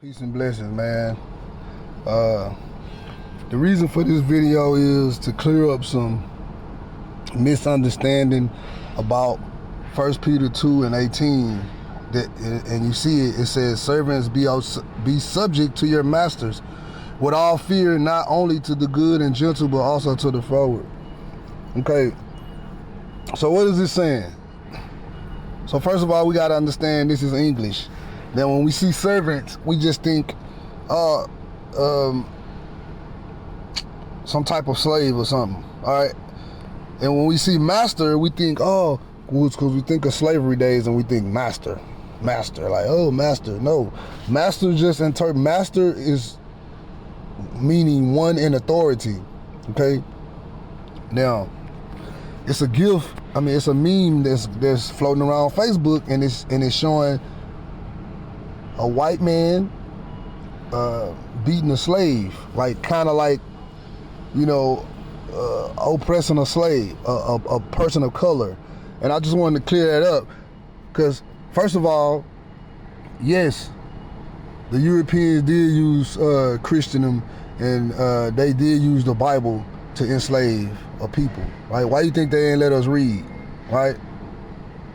Peace and blessings, man. The reason for this video is to clear up some misunderstanding about 1 Peter 2 and 18. And you see it says, servants be subject to your masters with all fear, not only to the good and gentle, but also to the forward. Okay, so what is this saying? So first of all, we got to understand this is English. Then when we see servants, we just think some type of slave or something, all right? And when we see master, we think, because we think of slavery days and we think master, like, oh, master. No, master master is meaning one in authority, okay? Now, it's a gift. I mean, it's a meme that's floating around Facebook, and it's showing a white man beating a slave, like kind of like, oppressing a slave, a person of color. And I just wanted to clear that up, because first of all, yes, the Europeans did use Christendom, and they did use the Bible to enslave a people, right? Why do you think they ain't let us read, right?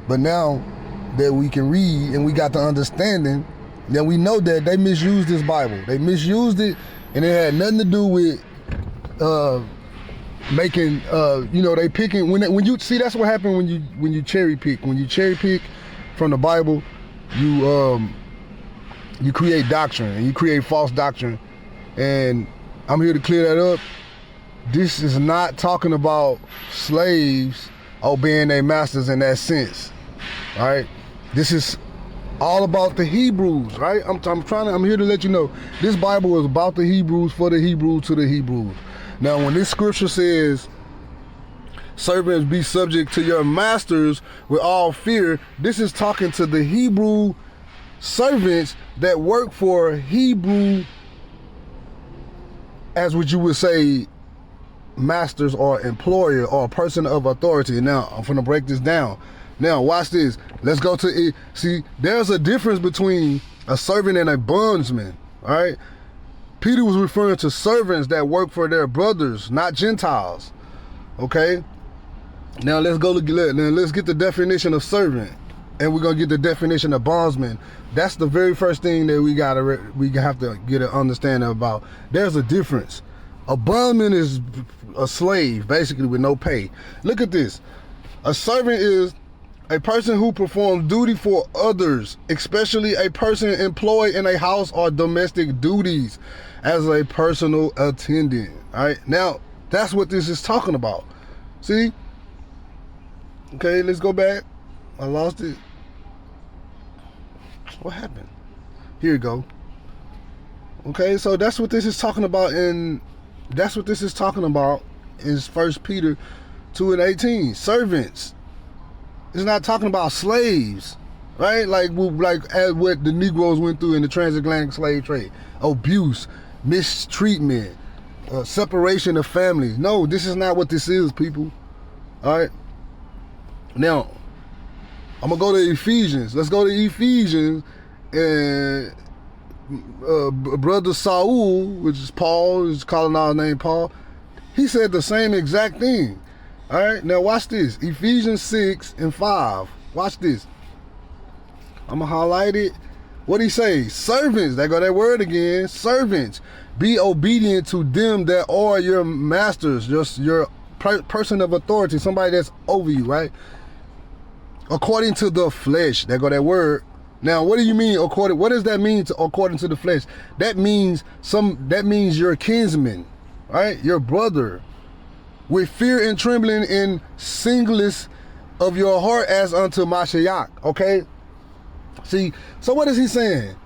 But now that we can read and we got the understanding, then we know that they misused this Bible. They misused it, and it had nothing to do with making, they picking, when you see, that's what happened when you cherry pick. When you cherry pick from the Bible, you create doctrine, and you create false doctrine. And I'm here to clear that up. This is not talking about slaves obeying their masters in that sense, right? This is all about the Hebrews, right? I'm here to let you know, this Bible is about the Hebrews, for the Hebrews, to the Hebrews. Now, when this scripture says, servants be subject to your masters with all fear, this is talking to the Hebrew servants that work for Hebrew, as what you would say, masters or employer or person of authority. Now, I'm gonna break this down. Now, watch this. Let's go to it. See, there's a difference between a servant and a bondsman, all right? Peter was referring to servants that work for their brothers, not Gentiles, okay? Now, let's get the definition of servant, and we're gonna get the definition of bondsman. That's the very first thing that we have to get an understanding about. There's a difference. A bondman is a slave, basically, with no pay. Look at this. A servant is a person who performs duty for others, especially a person employed in a house or domestic duties as a personal attendant. All right, now that's what this is talking about. See? Okay, let's go back. I lost it. What happened? Here you go. Okay, so that's what this is talking about, and that's what this is talking about in 1 Peter 2 and 18. Servants. It's not talking about slaves, right? Like as what the Negroes went through in the transatlantic slave trade. Abuse, mistreatment, separation of families. No, this is not what this is, people. All right? Now, I'm going to go to Ephesians. Let's go to Ephesians. And Brother Saul, which is Paul, is calling our name Paul, he said the same exact thing. All right, now watch this. Ephesians 6 and 5. Watch this. I'm going to highlight it. What he say? Servants, there go that word again. Servants, be obedient to them that are your masters, just your person of authority, somebody that's over you, right? According to the flesh, there go that word. Now, what do you mean according? What does that mean according to the flesh? That means your kinsman, right? Your brother, with fear and trembling in singleness of your heart as unto Mashiach. Okay. See, so what is he saying?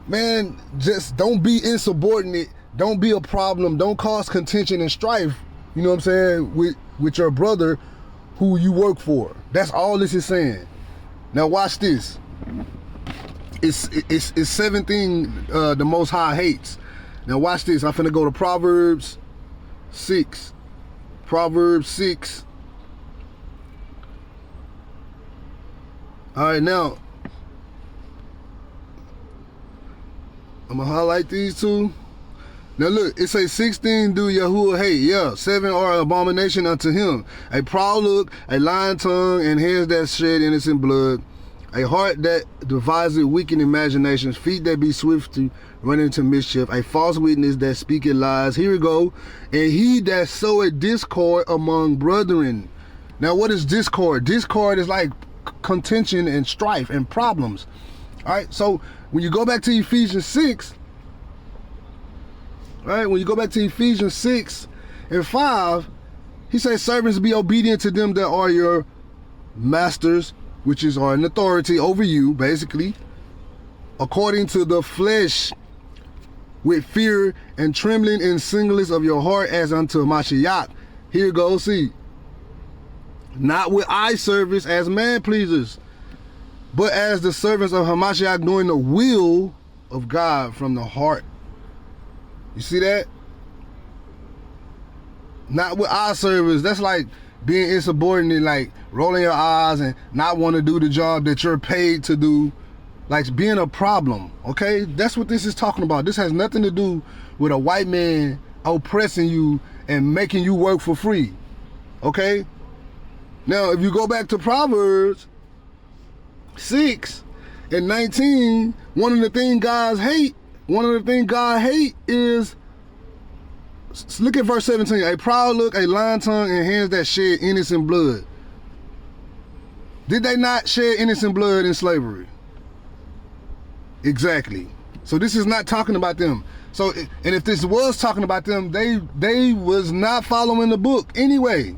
Man, just don't be insubordinate. Don't be a problem. Don't cause contention and strife. You know what I'm saying? With your brother who you work for. That's all this is saying. Now watch this. It's 7 things the Most High hates. Now watch this. I'm finna go to Proverbs 6. Proverbs 6. All right, now I'm gonna highlight these two. Now look, it says 16 do Yahuwah hate. Yeah, 7 are abomination unto him. A proud look, a lying tongue, and hands that shed innocent blood. A heart that devises wicked imaginations, feet that be swift to run into mischief, a false witness that speaketh lies. Here we go. And he that soweth discord among brethren. Now what is discord? Discord is like contention and strife and problems. All right, so when you go back to Ephesians 6, right, when you go back to Ephesians 6 and 5, he says, servants, be obedient to them that are your masters, which is an authority over you, basically, according to the flesh, with fear and trembling in singleness of your heart, as unto Mashiach. Here goes, see, not with eye service as man pleasers, but as the servants of Hamashiach, doing the will of God from the heart. You see that? Not with eye service. That's like being insubordinate, like rolling your eyes and not want to do the job that you're paid to do, like being a problem. Okay, that's what this is talking about. This has nothing to do with a white man oppressing you and making you work for free. Okay, now if you go back to Proverbs 6 and 19, one of the things God hate is, look at verse 17, a proud look, a lying tongue, and hands that shed innocent blood. Did they not shed innocent blood in slavery? Exactly. So this is not talking about them. So, and if this was talking about them, they was not following the book anyway.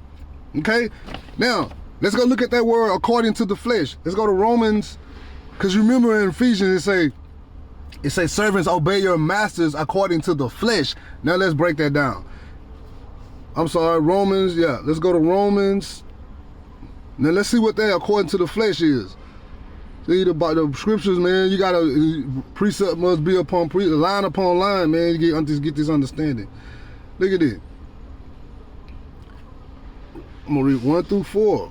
Okay? Now, let's go look at that word according to the flesh. Let's go to Romans, because you remember in Ephesians it says servants, obey your masters according to the flesh. Now let's break that down. I'm sorry, Romans, yeah. Let's go to Romans. Now let's see what that according to the flesh is. See, the scriptures, man, you gotta, precept must be upon precept, line upon line, man, you get this understanding. Look at it. I'm gonna read 1 through 4.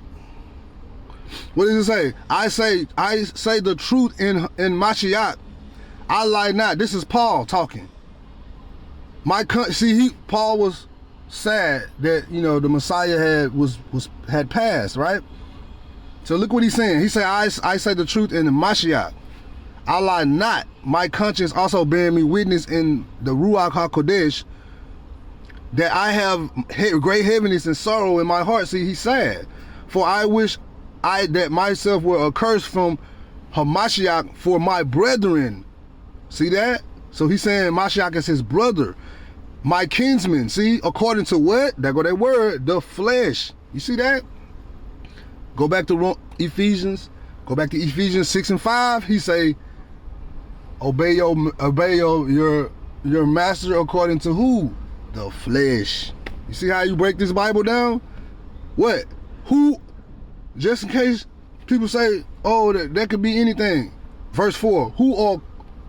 What does it say? I say the truth in Mashiach. I lie not. This is Paul talking. Paul was sad that, you know, the Messiah had passed, right? So look what he's saying. He said, I say the truth in the Mashiach. I lie not. My conscience also bearing me witness in the Ruach HaKodesh that I have great heaviness and sorrow in my heart. See, he's sad. For I wish that myself were accursed from Hamashiach for my brethren. See that? So he's saying Mashiach is his brother, my kinsman. See, according to what? There go that word, the flesh. You see that? Go back to Ephesians. Go back to Ephesians 6 and 5. He say, obey your master according to who? The flesh. You see how you break this Bible down? What? Who? Just in case people say, oh, that could be anything. Verse 4. Who are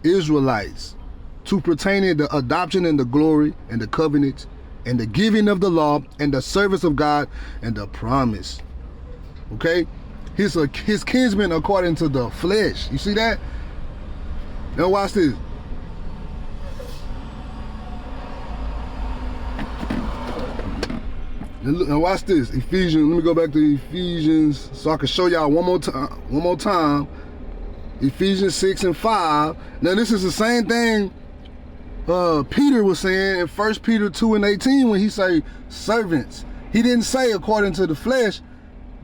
Israelites, to pertain to the adoption and the glory and the covenant and the giving of the law and the service of God and the promise. Okay? His kinsmen according to the flesh. You see that? Now watch this. Now watch this. Ephesians. Let me go back to Ephesians so I can show y'all one more time. Ephesians 6 and 5. Now this is the same thing Peter was saying in 1 Peter 2 and 18 when he say servants. He didn't say according to the flesh,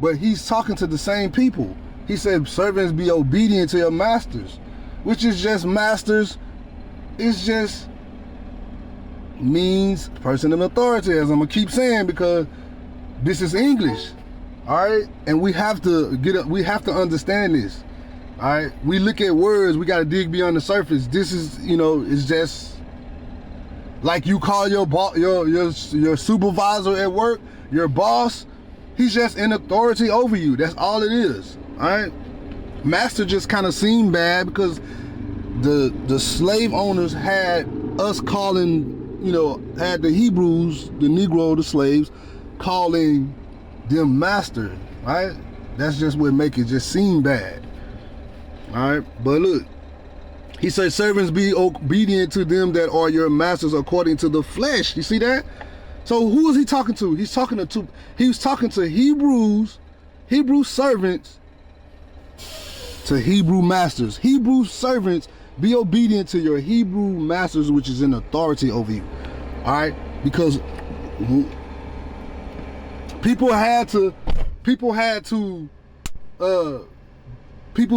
but he's talking to the same people. He said servants, be obedient to your masters, which is just masters. It's just means person of authority, as I'm gonna keep saying, because this is English. All right, and we have to understand this. All right, we look at words, we got to dig beyond the surface. This is, you know, it's just like you call your boss, your supervisor at work, your boss. He's just in authority over you. That's all it is. All right, master just kind of seemed bad because the slave owners had us calling, you know, had the Hebrews, the Negro, the slaves, calling them master. Right? That's just what make it just seem bad. All right, but look, He said, servants, be obedient to them that are your masters according to the flesh. You see that? So who is he talking to? He was talking to Hebrew servants, to Hebrew masters. Hebrew servants, be obedient to your Hebrew masters, which is in authority over you. All right? Because people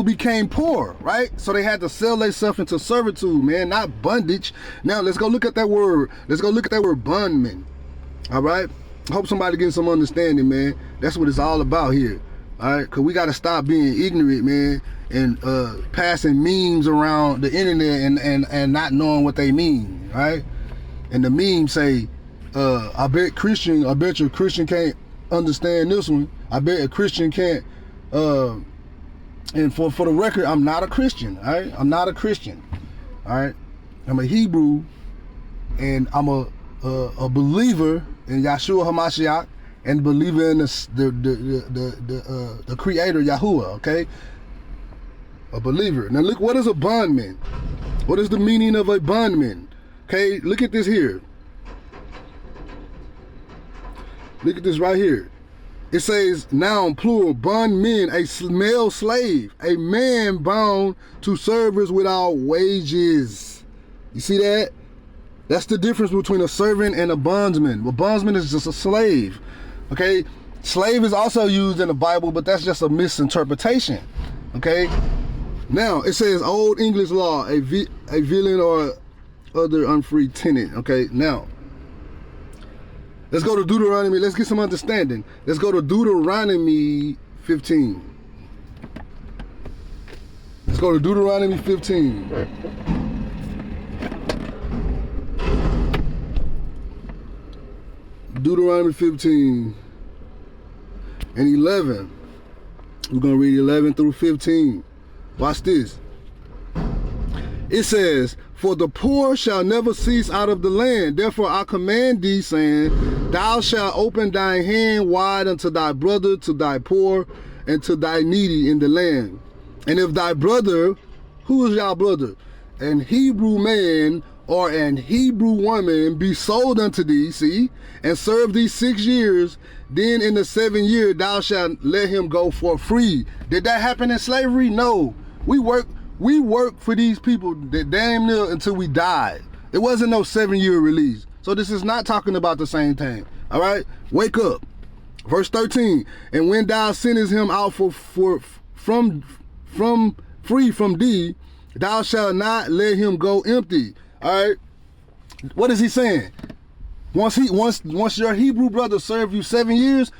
became poor, right? So they had to sell themselves into servitude, man, not bondage. Now let's go look at that word. Let's go look at that word, bondman. All right? I hope somebody gets some understanding, man. That's what it's all about here. All right? Because we got to stop being ignorant, man, and passing memes around the internet and not knowing what they mean, right? And the memes say, I bet your Christian can't understand this one. I bet a Christian can't. And for the record, I'm not a Christian, all right? I'm not a Christian, all right? I'm a Hebrew, and I'm a believer in Yahshua HaMashiach, and believer in the Creator Yahuwah, okay? A believer. Now look, what is a bondman? What is the meaning of a bondman? Okay, look at this here. Look at this right here. It says, noun plural, bondmen, a male slave, a man bound to service without wages. You see that? That's the difference between a servant and a bondsman. Well, bondsman is just a slave. Okay? Slave is also used in the Bible, but that's just a misinterpretation. Okay? Now, it says Old English law, a villain or other unfree tenant. Okay? Now, let's go to Deuteronomy. Let's get some understanding. Let's go to Deuteronomy 15. Let's go to Deuteronomy 15. Deuteronomy 15 and 11. We're going to read 11 through 15. Watch this. It says, for the poor shall never cease out of the land. Therefore I command thee, saying, thou shalt open thy hand wide unto thy brother, to thy poor, and to thy needy in the land. And if thy brother, who is your brother? An Hebrew man or an Hebrew woman be sold unto thee, see, and serve thee 6 years, then in the 7th year thou shalt let him go for free. Did that happen in slavery? No. We work for these people that damn near until we died. It wasn't no 7-year release. So this is not talking about the same thing. All right? Wake up. Verse 13. And when thou sendest him out from free from thee, thou shalt not let him go empty. All right? What is he saying? Once your Hebrew brother served you 7 years,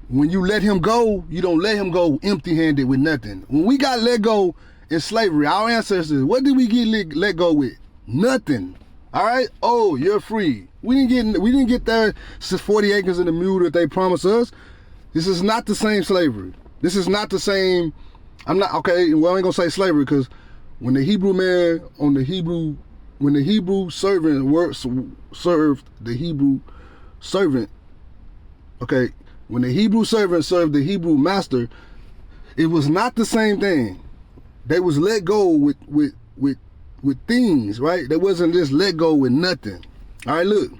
when you let him go, you don't let him go empty-handed with nothing. When we got let go in slavery, our ancestors, what did we get let go with? Nothing. All right? Oh, you're free. We didn't get their 40 acres and a mule that they promised us. This is not the same slavery. This is not the same. Okay, well, I ain't gonna say slavery, because when the Hebrew servant served the Hebrew servant, okay, when the Hebrew servant served the Hebrew master, it was not the same thing. They was let go with things, right? They wasn't just let go with nothing. All right, look,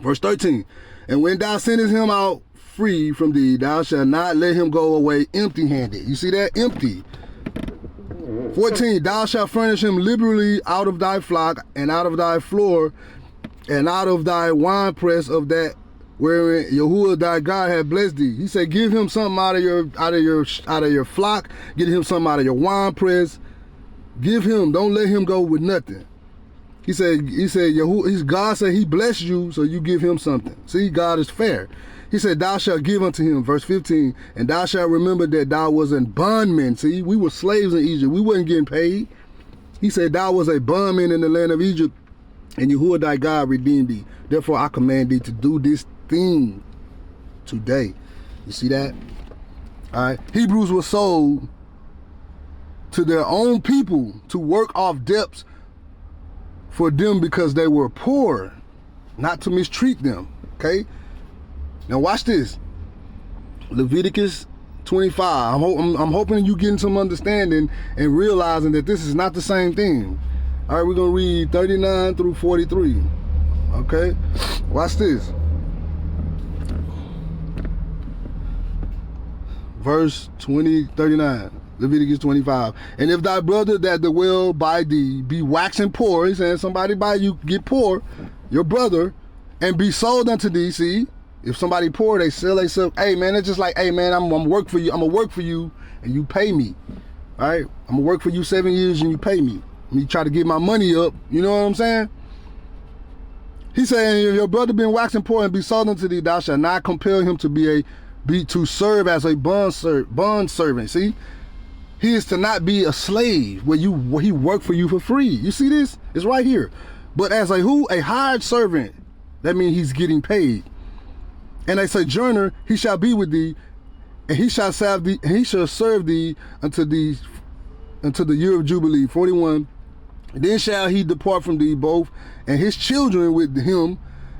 verse 13. And when thou sendest him out free from thee, thou shalt not let him go away empty-handed. You see that? Empty. 14, thou shalt furnish him liberally out of thy flock, and out of thy floor, and out of thy winepress of that wherein Yahuwah thy God had blessed thee. He said, give him something out of your flock, give him something out of your winepress. Give him, don't let him go with nothing. He said, God said he blessed you, so you give him something. See, God is fair. He said, thou shalt give unto him, verse 15, and thou shalt remember that thou was a bondman. See, we were slaves in Egypt. We wasn't getting paid. He said, thou was a bondman in the land of Egypt, and Yahuwah thy God redeemed thee. Therefore I command thee to do this thing today. You see that? All right. Hebrews were sold to their own people to work off debts for them because they were poor, not to mistreat them. Okay? Now watch this. Leviticus 25. I'm hoping you getting some understanding and realizing that this is not the same thing. All right, we're going to read 39 through 43. Okay, watch this. Verse 39, Leviticus 25. And if thy brother that dwell by thee be waxing poor, he's saying somebody by you get poor, your brother, and be sold unto thee. See, if somebody poor, they sell themselves. Hey man, it's just like, hey man, I'm gonna work for you. I'm gonna work for you, and you pay me. All right, I'm gonna work for you 7 years, and you pay me. Me try to get my money up. You know what I'm saying? He saying, if your brother been waxing poor and be sold unto thee, thou shalt not compel him to to serve as a bond servant. See, he is to not be a slave where he work for you for free. You see this? It's right here. But as a hired servant, that means he's getting paid. And a sojourner, he shall be with thee, and he shall serve thee unto the year of Jubilee, 41. Then shall he depart from thee both, and his children with him,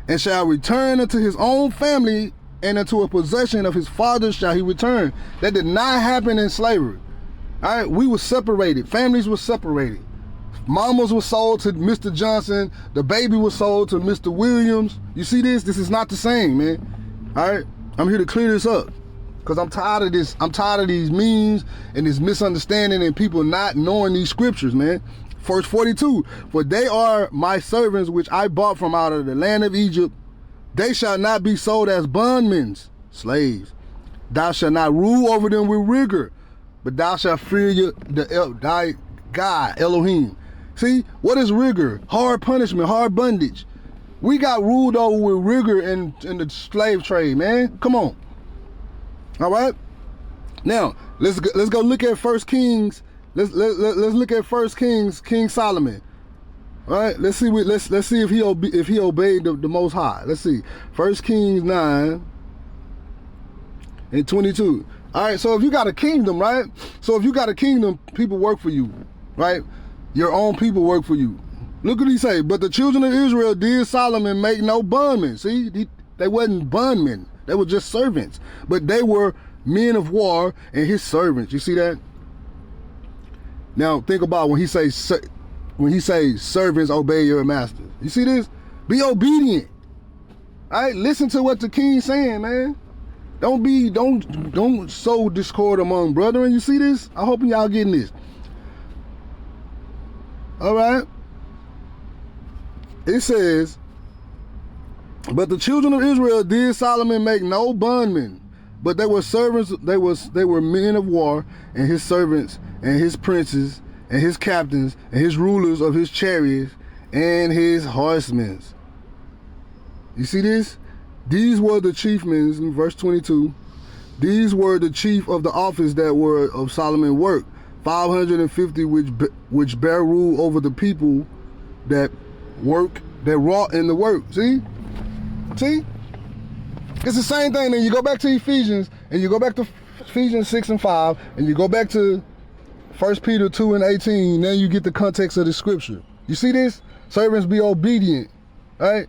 and shall return unto his own family, and unto a possession of his father shall he return. That did not happen in slavery. All right, we were separated. Families were separated. Mamas were sold to Mr. Johnson. The baby was sold to Mr. Williams. You see this? This is not the same, man. All right, I'm here to clear this up because I'm tired of this. I'm tired of these memes and this misunderstanding and people not knowing these scriptures, man. Verse 42, for they are my servants which I bought from out of the land of Egypt. They shall not be sold as bondmen, slaves. Thou shalt not rule over them with rigor, but thou shalt fear thy God, Elohim. See, what is rigor? Hard punishment, hard bondage. We got ruled over with rigor in the slave trade, man. Come on. All right. Now let's go look at 1 Kings. Let's look at 1 Kings, King Solomon. All right, let's see if he obeyed the Most High. Let's see, 1 Kings 9 and 22. All right, so if you got a kingdom, right? So if you got a kingdom, people work for you, right? Your own people work for you. Look what he say. But the children of Israel did Solomon make no bondmen. See, they wasn't bondmen. They were just servants. But they were men of war and his servants. You see that? Now think about when he says servants obey your masters. You see this? Be obedient. All right, listen to what the king's saying, man. Don't sow discord among brethren. You see this? I hope y'all getting this. All right. It says, but the children of Israel did Solomon make no bondmen, but they were servants. They were men of war and his servants and his princes and his captains and his rulers of his chariots and his horsemen. You see this? These were the chiefmen, in verse 22. These were the chief of the office that were of Solomon work, 550 which bear rule over the people that wrought in the work. See? It's the same thing. Then you go back to Ephesians, and you go back to Ephesians 6 and 5, and you go back to 1 Peter 2 and 18, then you get the context of the scripture. You see this? Servants be obedient, right?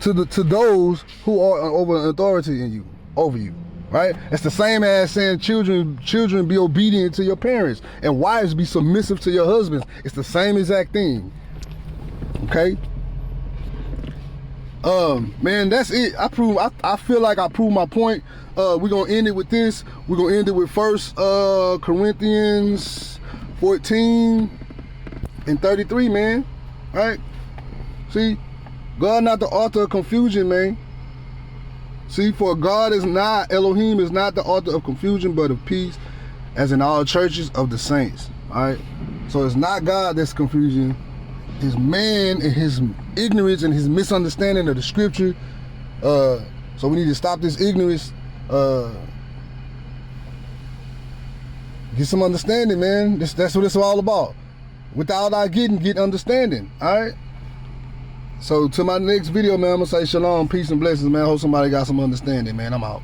To those who are over authority over you, right? It's the same as saying children be obedient to your parents, and wives be submissive to your husbands. It's the same exact thing. Okay? Man, that's it. I feel like I proved my point. We're gonna end it with this. We're gonna end it with 1 Corinthians 14 and 33, man. All right? See, God not the author of confusion, man. See, for God is not, Elohim is not the author of confusion, but of peace, as in all churches of the saints. All right? So it's not God that's confusing. It's man and his ignorance and his misunderstanding of the scripture. So we need to stop this ignorance. Get some understanding, man. That's what it's all about. Without our get understanding. All right? So to my next video, man, I'm gonna say shalom, peace and blessings, man. I hope somebody got some understanding, man. I'm out.